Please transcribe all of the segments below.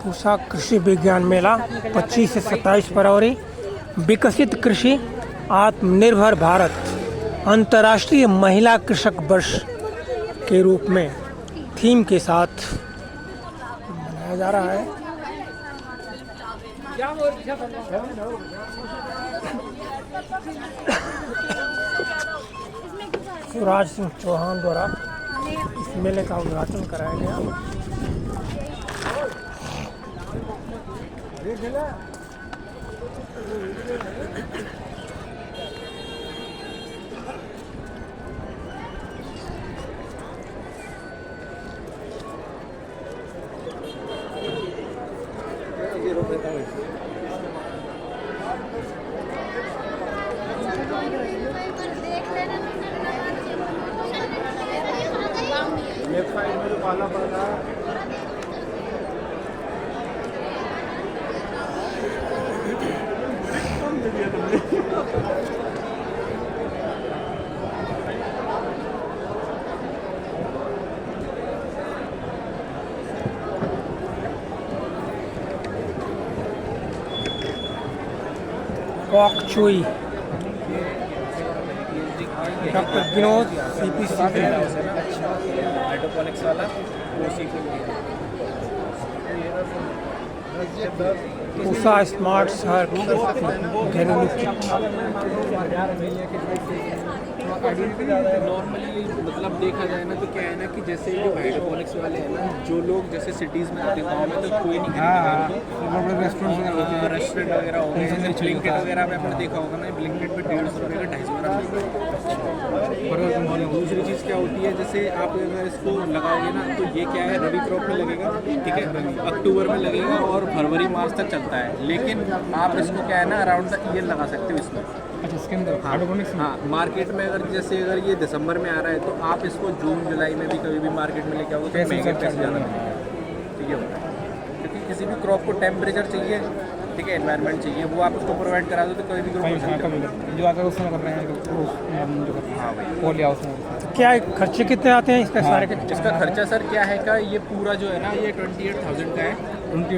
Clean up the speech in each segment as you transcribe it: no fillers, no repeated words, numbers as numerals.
पूसा कृषि विज्ञान मेला 25 से 27 फरवरी। विकसित कृषि आत्मनिर्भर भारत अंतर्राष्ट्रीय महिला कृषक वर्ष के रूप में थीम के साथ मनाया जा रहा है। शिवराज सिंह चौहान द्वारा इस मेले का उद्घाटन कराया गया। लेफ्ट साइड में जो पाला पड़ रहा है पॉक चुई डॉक्टर विनोद CPC हाइड्रोपोनिक्स वाला वो सीख पूसा स्मार्ट शहर घरेलू किट। नॉर्मली मतलब देखा जाए ना तो क्या है ना कि जैसे जो हाइड्रोपोनिक्स वाले हैं ना, जो लोग जैसे सिटीज़ में आते हैं, गाँव में तो कोई नहीं खरीदता। रेस्टोरेंट वगैरह हो गए, जैसे ब्लिंकेट वगैरह में आपने देखा होगा ना, ब्लिंकेट पे 150 रुपये का 250 ग्राम। और दूसरी चीज़ क्या होती है, जैसे आप अगर इसको लगाओगे ना तो ये क्या है, रबी क्रॉप में लगेगा, ठीक है, अक्टूबर में लगेगा और फरवरी मार्च तक चलता है। लेकिन आप इसको क्या है ना अराउंड द ईयर लगा सकते हो इसमें। अच्छा, इसके अंदर हाइड्रोपोनिक्स हाँ, मार्केट में अगर जैसे अगर ये दिसंबर में आ रहा है तो आप इसको जून जुलाई में भी कभी भी मार्केट में लेके आओगे तो महंगे पैसे ज़्यादा मिलेंगे। ठीक है, क्योंकि किसी भी क्रॉप को टेम्परेचर चाहिए, ठीक है, एनवायरनमेंट चाहिए, वो आप उसको प्रोवाइड करा दो तो कोई भी क्रॉप जो आकर उसमें कर रहे हैं हाँ भाई। पोल हाउस में। क्या खर्चे कितने आते हैं इसका सारे के? इसका खर्चा सर क्या है का, ये पूरा जो है ना ये 28,000 का है।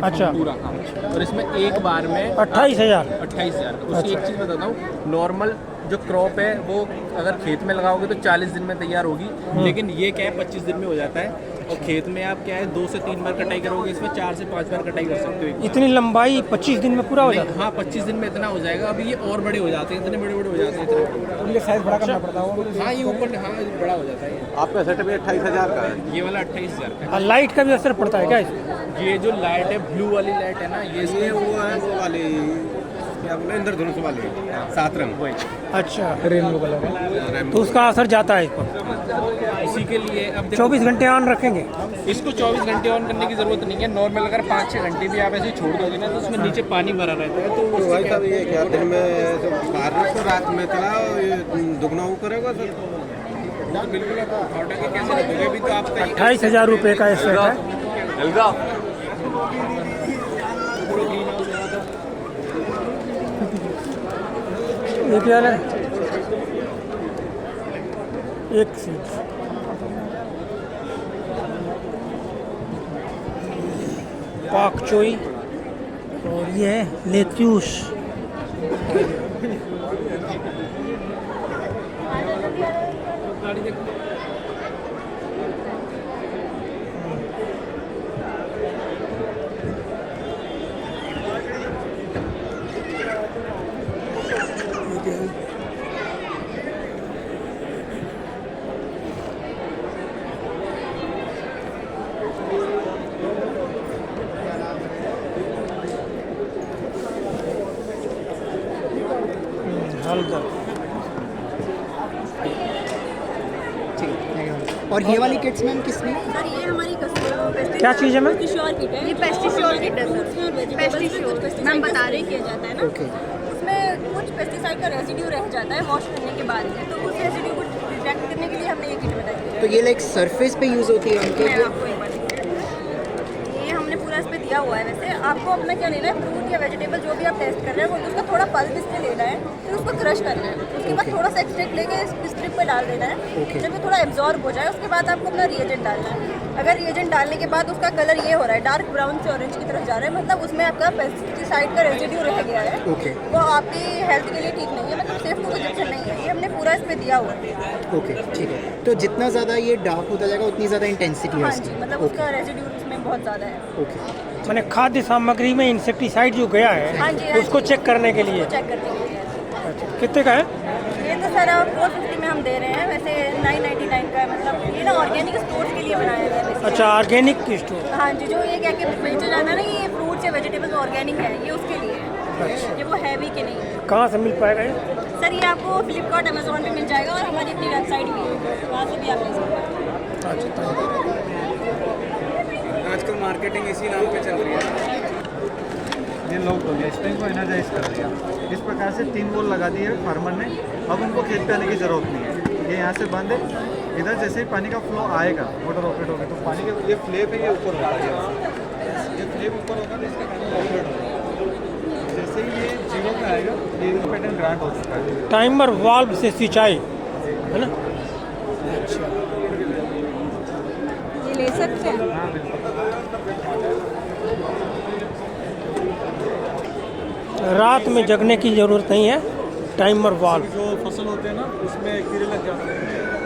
अच्छा, पूरा। हाँ, और इसमें एक बार में 28,000। 28,000। उसकी अच्छा। एक चीज़ बताता हूँ, नॉर्मल जो क्रॉप है वो अगर खेत में लगाओगे तो 40 दिन में तैयार होगी, लेकिन ये क्या है 25 दिन में हो जाता है। और खेत में आप क्या है 2 से 3 बार कटाई करोगे, इसमें 4 से 5 बार कटाई कर सकते हो। इतनी लंबाई 25 दिन में पूरा हो जाता है? हाँ, 25 दिन में इतना हो जाएगा। अभी ये और बड़े हो जाते हैं, इतने बड़े बड़े हो जाते हैं, इतने ये साइज बड़ा करना पड़ता है। हाँ, ये ऊपर हाँ बड़ा हो जाता है। आपका सेट भी 28,000 का है। ये वाला 28,000 का लाइट का भी असर पड़ता है क्या इसमें? है। ये जो लाइट है, ब्लू वाली लाइट है ना, ये ये वो है वो वाली क्या बोले, इंद्रधनुष वाली 7 रंग। वही अच्छा, रेनबो कलर है, तो उसका असर जाता है इस पर। इसी के लिए अब 24 घंटे ऑन रखेंगे इसको 24 घंटे ऑन करने की जरूरत नहीं है। नॉर्मल अगर 5-6 घंटे भी आप ऐसे छोड़ दोगे ना तो उसमें नीचे पानी भरा रहता है, तो तो उससे भाई क्या साहब ये क्या दिन में तो बाहर रखो, रात में चलाओ, ये दुगना वो करेगा सर। तो बिल्कुल आप ऑर्डर के कैसे रखोगे, अभी तो आपका 28,000 रुपये का सेट है। ये क्या है? एक सीट पाक चोई और ये है लेट्यूस। और ये वाली किट्स मैम किसमें? सर ये हमारी क्या चीज़ है मैम? पेस्टिश्योर किट है। ये पेस्टिश्योर किट है सर। पेस्टिश्योर मैम बता रहे किया जाता है ना, ओके। उसमें कुछ पेस्टिसाइड का रेसिड्यू रह जाता है वॉश करने के बाद में, तो उस रेसिड्यू को डिटेक्ट करने के लिए हमने ये किट बताई है। तो ये लाइक सरफेस पे यूज़ होती है उनके? मैं आपको एक बार ये हमने पूरा इस पे दिया हुआ है। वैसे आपको अपना क्या लेना है, फ्रूट या वेजिटेबल जो भी आप टेस्ट कर रहे हैं, वो उसका थोड़ा पल्प इससे लेना है, फिर उसको क्रश करना है, उसके बाद थोड़ा सा एक्सट्रैक्ट लेके इस स्ट्रिप पे डाल देना है। जब ये थोड़ा एब्जॉर्ब हो जाए उसके बाद आपको अपना रिएजेंट डालना है। अगर रिएजेंट डालने के बाद उसका कलर ये हो रहा है डार्क ब्राउन से ऑरेंज की तरफ जा रहा है, मतलब उसमें आपका पेस्टिसाइड का रेजिड्यू रह गया है। ओके वो आपकी हेल्थ के लिए ठीक नहीं है, मतलब सेफ टू कंजप्शन नहीं है। ये हमने पूरा इस पे दिया हुआ है। ओके ठीक है। तो जितना ज़्यादा ये डार्क होता जाएगा उतनी ज़्यादा इंटेंसिटी है हाँ इसकी। जी, मतलब उसका रेजिड्यू उसमें बहुत ज़्यादा है। ओके मैंने खाद्य सामग्री में इंसेक्टिसाइड जो गया हाँ है जी, हाँ उसको जी। चेक करने के लिए। चेक करने के लिए अच्छा, कितने का है? ये तो सर 450 में हम दे रहे हैं, वैसे 999 का है। मतलब ये ना ऑर्गेनिक स्टोर्स के लिए बनाया गया है basically। अच्छा, ऑर्गेनिक की स्टोर। हाँ जी, जो ये क्या के बेचा जाता है ना कि ये फ्रूट्स या वेजिटेबल्स ऑर्गेनिक है, ये उसके लिए है। ये वो हैवी के नहीं है। कहाँ से मिल पाएगा ये? सर ये आपको फ्लिपकार्ट अमेजोन पे मिल जाएगा और हमारी अपनी वेबसाइट भी है, वहाँ से भी आप ले सकते हैं। अच्छा, आजकल मार्केटिंग इसी नाम पे चल रही है। ये लोग हो गया, स्प्रिंग को एनर्जाइज कर दिया। इस प्रकार से 3 बॉल लगा दिए फार्मर ने। अब उनको खेत पे आने की ज़रूरत नहीं है, ये यहाँ से बंद है। इधर जैसे ही पानी का फ्लो आएगा, मोटर ऑपरेट होगा, तो पानी का ये फ्लेप है, ये ऊपर होगा। ये फ्लेप ऊपर होगा तो इसका पानी ऑपरेट होगा। जैसे ही ये 0 पे आएगा, ये पैटर्न ग्रांट हो चुका है। टाइमर वाल्व से सिंचाई है ना? ये ले सकते हैं। हाँ बिल्कुल। रात में जगने की ज़रूरत नहीं है। Timer valve. जो फसल होते हैं ना, उसमें कीड़े लग जाते हैं,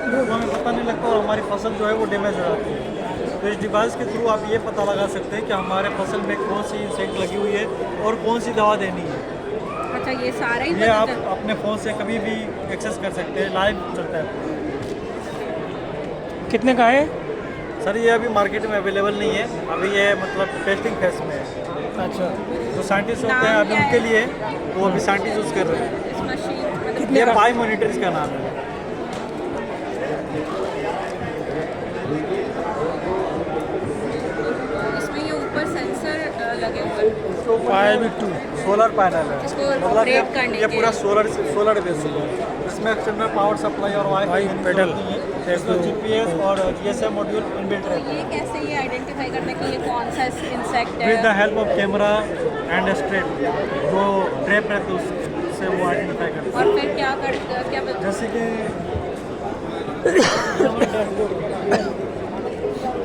वो हमें पता नहीं लगता और हमारी फसल जो है वो डैमेज हो जाती है। तो इस डिवाइस के थ्रू आप ये पता लगा सकते हैं कि हमारे फसल में कौन सी इंसेक्ट लगी हुई है और कौन सी दवा देनी है। अच्छा, ये सारा ही ये आप अपने फ़ोन से कभी भी एक्सेस कर सकते हैं, लाइव चलता है। कितने का है? सर ये अभी मार्केट में अवेलेबल नहीं है, अभी ये मतलब टेस्टिंग फेज में है। अच्छा, जो साइंटिस्ट होते हैं अभी उनके लिए, वो अभी साइंटिस्ट यूज़ कर रहे हैं। इस मशीन ये बाई मॉनिटर्स का नाम है। इसमें ये ऊपर सेंसर लगे हुए हैं। 5V2 सोलर पैनल है, इसको मतलब ऑपरेट करने ये के। पूरा सोलर बेस्ड है। इसमें एक्सटर्नल पावर सप्लाई और वाईफाई पैडल। इसमें जीपीएस और जीएसएम मॉड्यूल इनबिल्ट तो रहता है। ये कैसे ये आइडेंटिफाई करना है कि ये कौन सा इंसेक्ट विद द है? Help of camera and straight जो ट्रैप रहते हैं उससे वो आइडेंटिफाई करते हैं। और फिर क्या करता क्या बता जैसे कि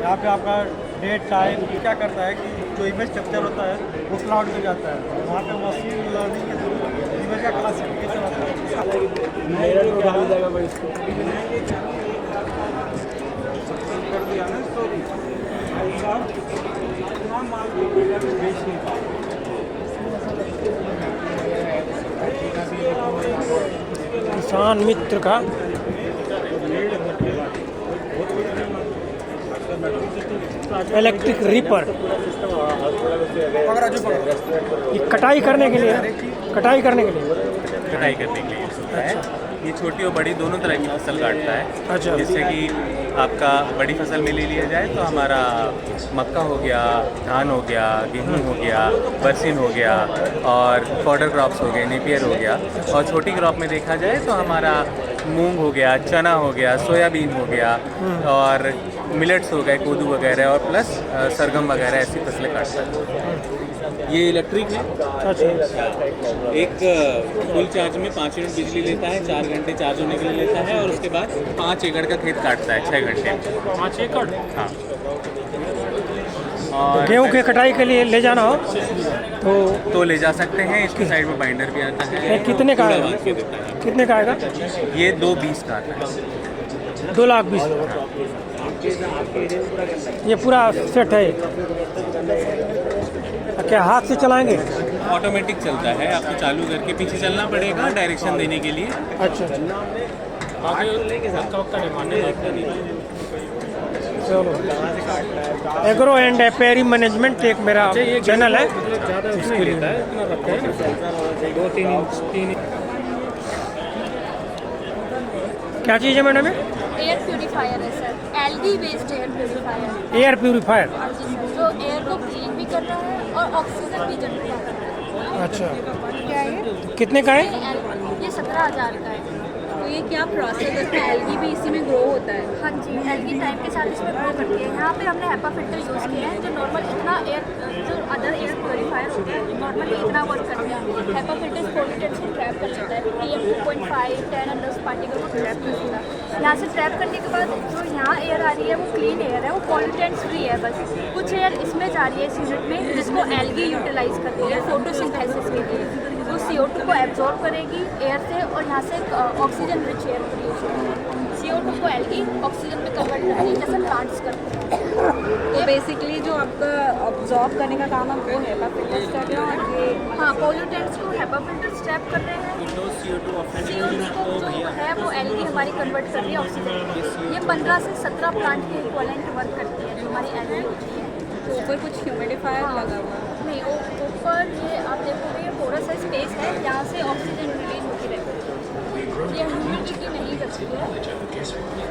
यहाँ पे आपका डेट टाइम क्या करता है कि जो इमेज कैप्चर होता है वो क्लाउड में जाता है। वहाँ पे मशीन लर्निंग के थ्रू इमेज का क्लासिफिकेशन होता है। कर दिया ना तो किसान मित्र का इलेक्ट्रिक रीपर। ये कटाई करने के लिए कटाई करने के लिए होता है। ये छोटी और बड़ी दोनों तरह की फसल काटता है। अच्छा। जैसे कि आपका बड़ी फसल में ले लिया जाए तो हमारा मक्का हो गया, धान हो गया, गेहूं हो गया, बरसीन हो गया और फॉडर क्रॉप्स हो गए, नेपियर हो गया। और छोटी क्रॉप में देखा जाए तो हमारा मूंग हो गया, चना हो गया, सोयाबीन हो गया और मिलेट्स हो गए, कोदू वगैरह और प्लस सरगम वगैरह ऐसी फसलें काटता है। ये इलेक्ट्रिक है। अच्छा, एक फुल चार्ज में 5 यूनिट बिजली लेता है, 4 घंटे चार्ज होने के लिए लेता है और उसके बाद 5 एकड़ का खेत काटता है 6 घंटे में। 5 एकड़। हाँ। और गेहूं के कटाई के लिए ले जाना हो तो ले जा सकते हैं। इसकी साइड में बाइंडर भी आता है। ये कितने का पूरा आएगा? बांध के देता है। कितने का आएगा? ये 220 का आता है। 2,20,000। ये पूरा सेट है। क्या हाथ से चलाएंगे? ऑटोमेटिक चलता है, आपको चालू करके पीछे चलना पड़ेगा डायरेक्शन देने के लिए। अच्छा, चलो। एग्रो एंड एपेरी मैनेजमेंट एक मेरा चैनल है, इसके लिए क्या चीज़ है मैडम? एयर प्यूरीफायर है sir, LD based air purifier. Air purifier. जो एयर को क्लीन भी कर रहा है और ऑक्सीजन भी जनरेट कर रहा है। अच्छा, क्या है कितने का है? ये 17,000 का है। ये क्या प्रोसेस है, इसमें एल्गी भी इसी में ग्रो होता है? हाँ जी, एल्गी टाइम के साथ इसमें ग्रो करती है। यहाँ पे हमने हेपा फिल्टर यूज़ किया है जो नॉर्मल इतना एयर जो अदर एयर प्योरीफायर होते हैं नॉर्मली इतना वर्क करते हैं। हेपा फिल्टर पोल्यूटेंट्स को ट्रैप कर लेता है, PM 2.5 10 और 10 पार्टिकल को ट्रैप कर लेता है। यहाँ से ट्रैप करने के बाद जो यहाँ एयर आ रही है वो क्लीन एयर है, वो पोल्यूटेंट्स फ्री है। बस कुछ एयर इसमें जा रही है इस यूनिट में जिसको एल्गी यूटिलाइज करती है फोटोसिंथेसिस के लिए। वो CO2 को एब्जॉर्ब करेगी एयर से और यहाँ से ऑक्सीजन रिच एयर प्रोड्यूस होगी। CO2 को एल्गी ऑक्सीजन में कन्वर्ट करेगी जैसे प्लांट्स करते हैं। तो बेसिकली जो आपका ऑब्जॉर्व करने का काम है वो हेपा फिल्टर्स कर रहे हैं और ये हाँ, पोल्यूटेंट्स को हेपा फिल्टर्स ट्रैप कर रहे हैं। CO2 को जो है वो एल्गी हमारी कन्वर्ट कर रही है ऑक्सीजन में। ये 15 से 17 प्लांट के इक्वलेंट वर्क करती है जो हमारी एल्गी होती है। तो ऊपर कुछ ह्यूमिडिफायर लगा हुआ है? नहीं, वो ऊपर ये आप देखोगे ये थोड़ा सा स्पेस है यहाँ से ऑक्सीजन रिलीज होती रहती है, ये ह्यूमिडिटी नहीं करती है।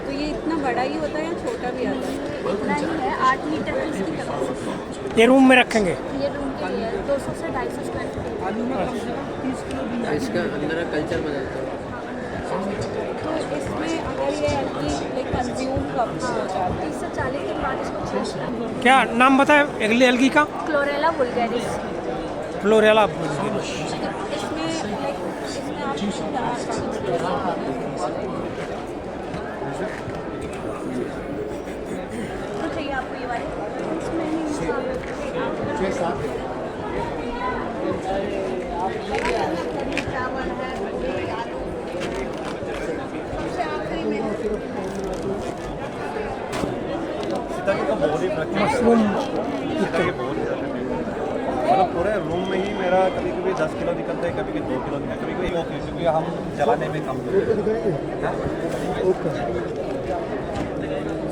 तो ये इतना बड़ा ही होता है या छोटा भी आता है? इतना ही है, 8 मीटर की इसकी कैपेसिटी है। ये रूम में रखेंगे? ये रूम के लिए 200 से 250 स्क्वायर फीट। इसका अंदर कल्चर बदलता है। तो इसमें अगर ये एल्गी कंज्यूम कब से हो जाता है? 30 से 40 दिन बाद इसको चेंज करना है। क्या नाम बताया अगली एल्गी का? क्लोरेला वुल्गैरिस। फ्लोरेला। इसमें इसमें आप तो चाहिए आपको ये वाले? चावल है, पूरी, आलू। सबसे आखिरी में मशरूम मतलब पूरे रूम में ही मेरा कभी कभी 10 किलो निकलता है, कभी कभी 2 किलो निकलता है, कभी कभी 1 किलो, क्योंकि हम जलाने में कम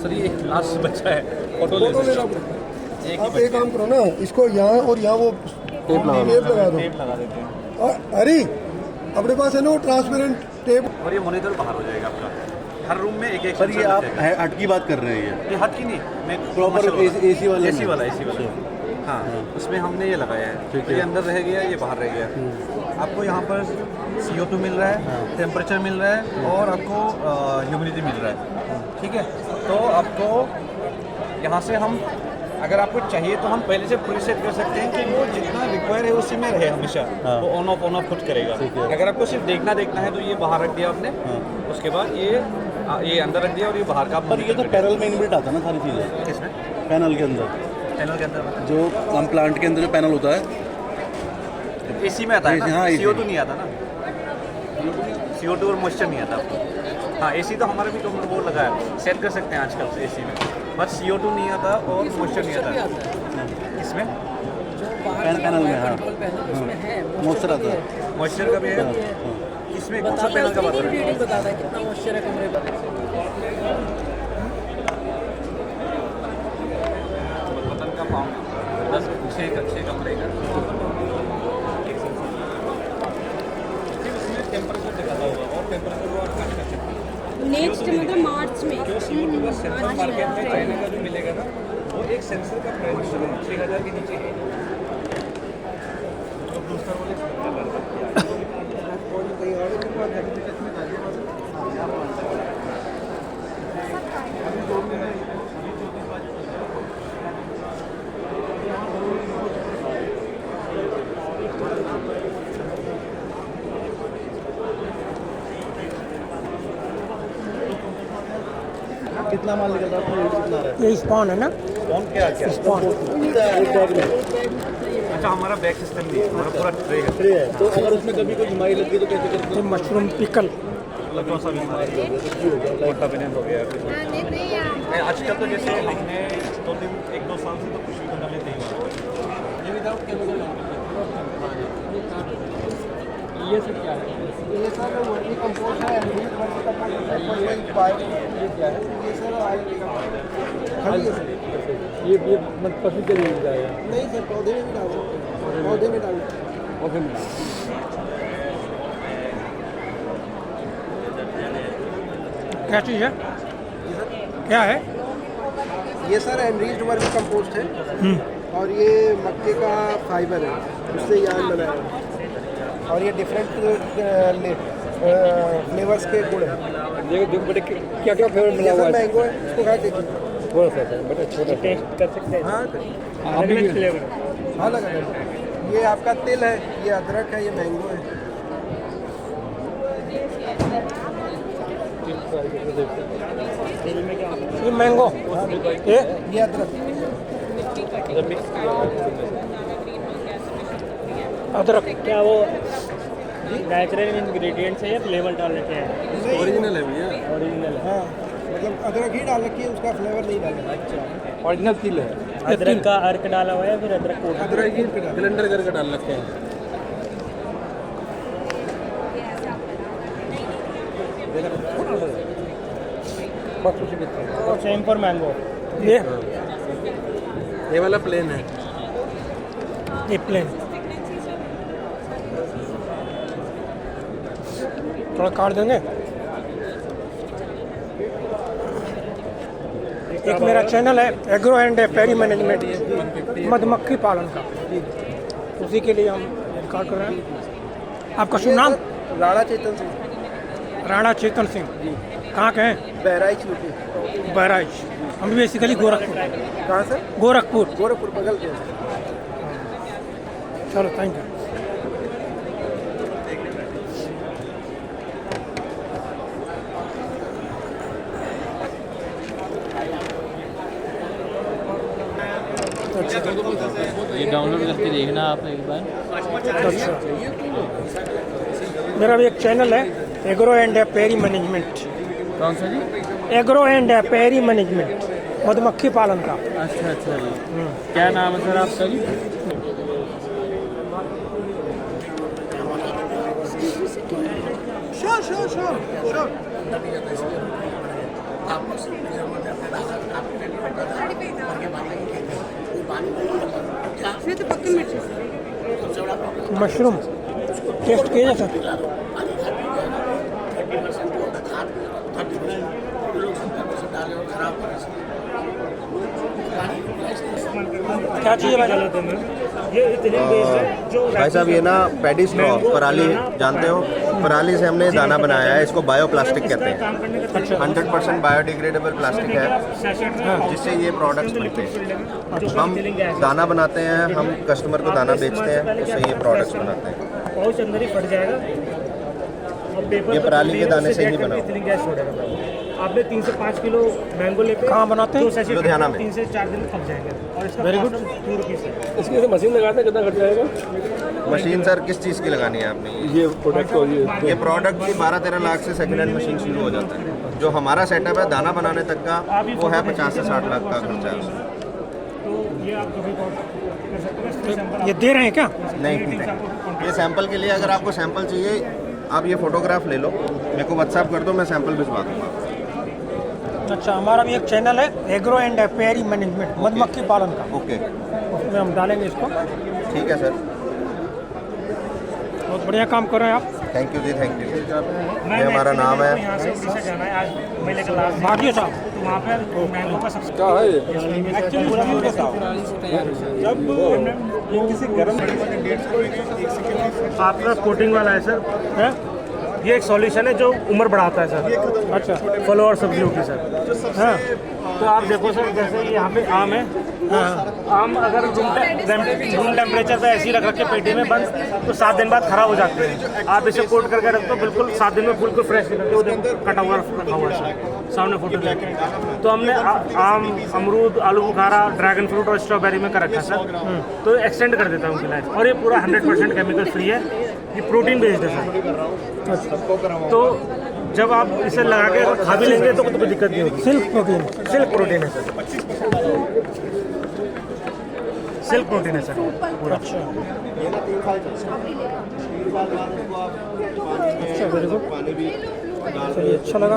सर ये एक लास्ट बच्चा है फोटो ले सकते हैं। आप एक काम करो ना, इसको यहाँ और यहाँ वो टेप लगा दो। टेप लगा देते हैं और अरे अपने पास है ना वो ट्रांसपेरेंट टेप। और ये मॉनिटर बाहर हो जाएगा आपका हर रूम में एक एक। पर ये आप हट की बात कर रहे हैं ये हट की नहीं, मैं प्रॉपर एसी वाला एसी वाला हाँ, उसमें हमने ये लगाया है। तो ये अंदर रह गया, ये बाहर रह गया। आपको यहाँ पर CO2 मिल रहा है, टेम्परेचर मिल रहा है और आपको ह्यूमिडिटी मिल रहा है, ठीक है। तो आपको यहाँ से हम अगर आपको चाहिए तो हम पहले से प्रीसेट कर सकते हैं कि वो जितना रिक्वायर है उसी में रहे हमेशा। वो ऑन ऑफ खुद करेगा। अगर आपको सिर्फ देखना है तो ये बाहर रख दिया आपने, उसके बाद ये अंदर रख दिया और ये बाहर का। पर ये तो पैनल में इनबिल्ट आता है ना सारी चीज़ें? किसमें? पैनल के अंदर जो हम प्लांट के अंदर जो पैनल होता है एसी में आता है ना। हाँ, CO2 नहीं आता ना, CO2 और मॉइस्चर नहीं आता आपको। हाँ, एसी तो हमारे भी तो वो लगा है, सेट कर सकते हैं आजकल से एसी में, बस CO2 नहीं आता और मॉइस्चर नहीं आता। इसमें पैनल में हाँ मॉइस्चर आता है, मॉइस्चर का भी है। इसमें कौन सा पैनल का बात है? कितना मॉइस्चर है कमरे पर। बटन का पाउंड 6 कमरे का टेम्परेचर दिखाता होगा और टेम्परेचर वो आप काट सकते हैं। नेक्स्ट मतलब मार्च में जो CO2 का सेंसर मार्केट में चाइना का जो मिलेगा ना, वो एक सेंसर का प्राइस 6,000 के नीचे है। तो दूसरा बोले कितना माल निकल रहा है? ये स्पॉन है ना? कौन क्या स्पॉन। अच्छा, हमारा बैग सिस्टम नहीं है, हमारा पूरा ट्रे है। ट्रे है, तो अगर उसमें कभी कोई बीमारी लग गई तो कैसे करते ये मशरूम पिकल। मतलब कौन सा बीमारी मोटापिनेंट हो गया। आजकल तो जैसे हमने 1-2 साल से तो कुछ भी बना लेते हैं। ये विदाउट केमिकल ये सब क्या है? ये सर वर्मी कंपोस्ट है, वर्मी कंपोस्ट है, ये क्या है? ये सर ऑयल ये मतलब पशु के लिए जाएगा? नहीं सर, पौधे में भी डालो, पौधे में डालो, पौधे में क्या चीज़ है? क्या है? ये सर एनरिच्ड वर्मी कंपोस्ट है और ये मक्के का फाइबर है, उससे यार्न बनाया है और ये डिफरेंट फ्लेवर्स के गुड़ है। देखो बेटे क्या क्या फ्लेवर मिला हुआ है। मैंगो है, इसको खा देखिए। थोड़ा सा बेटा छोटा टेस्ट कर सकते हैं। हाँ अलग फ्लेवर। हाँ लगा ये आपका तिल है, ये अदरक है, ये मैंगो है। ये मैंगो, ये अदरक अदरक। क्या वो नेचुरल इंग्रेडिएंट्स है या फ्लेवर डाल रखे हैं? ओरिजिनल है भैया। ओरिजिनल है। हाँ मतलब अदरक ही डाल रखी है, उसका फ्लेवर नहीं डाला। अच्छा ओरिजिनल तिल है। अदरक का अर्क डाला हुआ है, फिर अदरक को अदरक ही ब्लेंडर करके डाल रखे हैं। और सेम फॉर मैंगो। ये वाला प्लेन है। ये प्लेन थोड़ा काट देंगे। एक मेरा चैनल है एग्रो एंड पेरी मैनेजमेंट, मधुमक्खी पालन का, उसी के लिए हम रिकॉर्ड कर रहे हैं। आपका शुभ नाम? राणा चेतन सिंह। राणा चेतन सिंह, कहाँ के हैं? बहराइच यूपी। बहराइच। हम बेसिकली गोरखपुर। कहाँ से? गोरखपुर। गोरखपुर बगल के। चलो थैंक यू। ये डाउनलोड करके देखना आप एक बार। अच्छा, मेरा भी एक चैनल है एग्रो एंड पेरी मैनेजमेंट। कौन सा जी? एग्रो एंड पेरी मैनेजमेंट, मधुमक्खी पालन का। अच्छा अच्छा जी। क्या नाम है सर आपका जी? मशरूम टेस्ट किए जा सकते? क्या चाहिए भाई? भाई साहब ये ना पैडी स्ट्रॉ पराली जानते हो, पराली से हमने दाना बनाया है। इसको बायो प्लास्टिक कहते हैं। 100% बायोडिग्रेडेबल प्लास्टिक है, जिससे ये प्रोडक्ट्स बनते हैं। हम दाना बनाते हैं, हम कस्टमर को दाना बेचते हैं, उससे ये प्रोडक्ट्स बनाते हैं। ये पराली के दाने से ही बना हुआ। आपने 3 से 5 किलो मैंगो लेके कहाँ बनाते हैं? लुधियाना में। 3 से 4 दिन पक जाएंगे। और इसका वेरी गुड। 2 रुपीज़ है। इसकी जैसे मशीन लगाते हैं कितना खर्च आएगा? मशीन सर किस चीज़ की लगानी है आपने? ये प्रोडक्ट को ये प्रोडक्ट भी 12-13 लाख से सेकेंड हैंड मशीन शुरू हो जाता है। जो हमारा सेटअप है दाना बनाने तक का, वो है 50 से 60 लाख का खर्चा है उसमें। तो ये आप कभी कर सकते हैं। ये दे रहे हैं क्या? नहीं, ये सैंपल के लिए, अगर आपको सैंपल चाहिए आप ये फोटोग्राफ ले लो, मेरे को व्हाट्सएप कर दो, मैं सैंपल भिजवा दूँगा। अच्छा, हमारा भी एक चैनल है एग्रो एंड पेरी मैनेजमेंट, मधुमक्खी पालन का। ओके उसमें हम डालेंगे इसको। ठीक है सर, बहुत बढ़िया काम कर रहे हैं आप। थैंक यू जी, थैंक यू। ये हमारा नाम है। यहाँ से उड़ीसा जाना है आज मेले के लास्ट। भाटिया साहब, तो वहाँ पे मैंगो का सबसे क्या है ये? एक्चुअली बोला नहीं बताओ। जब ये किसी गर्म आपका कोटिंग वाला है सर, है? ये एक सॉल्यूशन है जो उम्र बढ़ाता है सर। अच्छा, फलों और सब्जियों की सर। हाँ तो आप देखो सर, जैसे यहाँ पे आम है, आम अगर रूम टेम्परेचर पे ऐसे ही रख के पेटी में बंद, तो 7 दिन बाद खराब हो जाते हैं। आप इसे कोट करके रख दो, बिल्कुल 7 दिन में बिल्कुल फ्रेश निकलते। वो देखो कटा हुआ रखा हुआ है सर, सामने फोटो लेके। तो हमने आम, अमरूद, आलू बुखारा, ड्रैगन फ्रूट और स्ट्रॉबेरी में कर रखा है सर। तो एक्सटेंड कर देता है उनकी लाइफ। और ये पूरा 100% केमिकल फ्री है, ये प्रोटीन बेस्ड है सर। तो जब आप इसे लगा के खा भी लेंगे तो कोई दिक्कत नहीं होगी। सिल्क प्रोटीन है सर, सिल्क प्रोटीन है सर पूरा। अच्छा, वेरी गुड। चलिए, अच्छा लगा।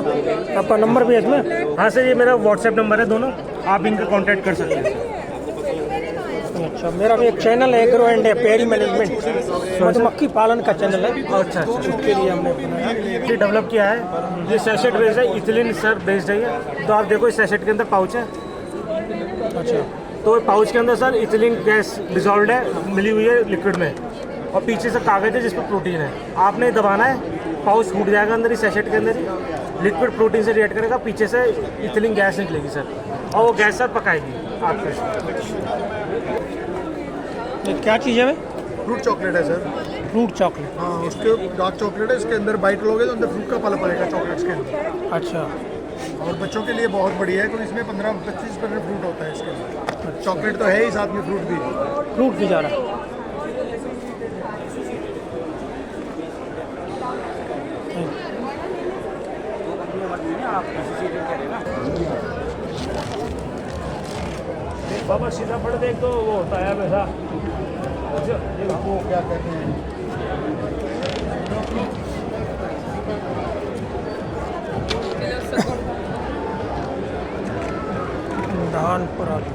आपका नंबर भी है इसमें? हाँ सर, ये मेरा व्हाट्सएप नंबर है दोनों, आप इनका कांटेक्ट कर सकते हैं। अच्छा, मेरा भी एक चैनल है एग्रो एंड पेरी मैनेजमेंट, मधुमक्खी पालन का चैनल है। अच्छा, उसके लिए हमने बनाया। ये डेवलप किया है, ये सैशेट बेस्ड है, इथिलीन सर बेस्ड है ये। तो आप देखो इस सैशेट के अंदर पाउच है। अच्छा, तो पाउच के अंदर सर इथिलीन गैस डिजॉल्व है, मिली हुई है लिक्विड में, और पीछे से कागज है जिस पर प्रोटीन है। आपने दबाना है पाउच फूट जाएगा अंदर ही सैशेट के अंदर ही, लिक्विड प्रोटीन से रिएक्ट करेगा, पीछे से इथिलीन गैस निकलेगी सर, और वो गैस सर पकाएगी आपका। ये क्या चीज़ है? फ्रूट चॉकलेट है सर। Fruit chocolate. हाँ, उसके डार्क चॉकलेट है, इसके अंदर बाइट लोगे तो अंदर फ्रूट का पल्प पड़ेगा चॉकलेट्स के अंदर। अच्छा। और बच्चों के लिए बहुत बढ़िया है, क्योंकि इसमें 15-25% फ्रूट होता है इसके अंदर। चॉकलेट तो है ही, साथ में फ्रूट भी। फ्रूट भी जा रहा है। बाबा सीधा पड़ देख तो वो होता है वैसा, वो क्या कहते हैं, धान पराली।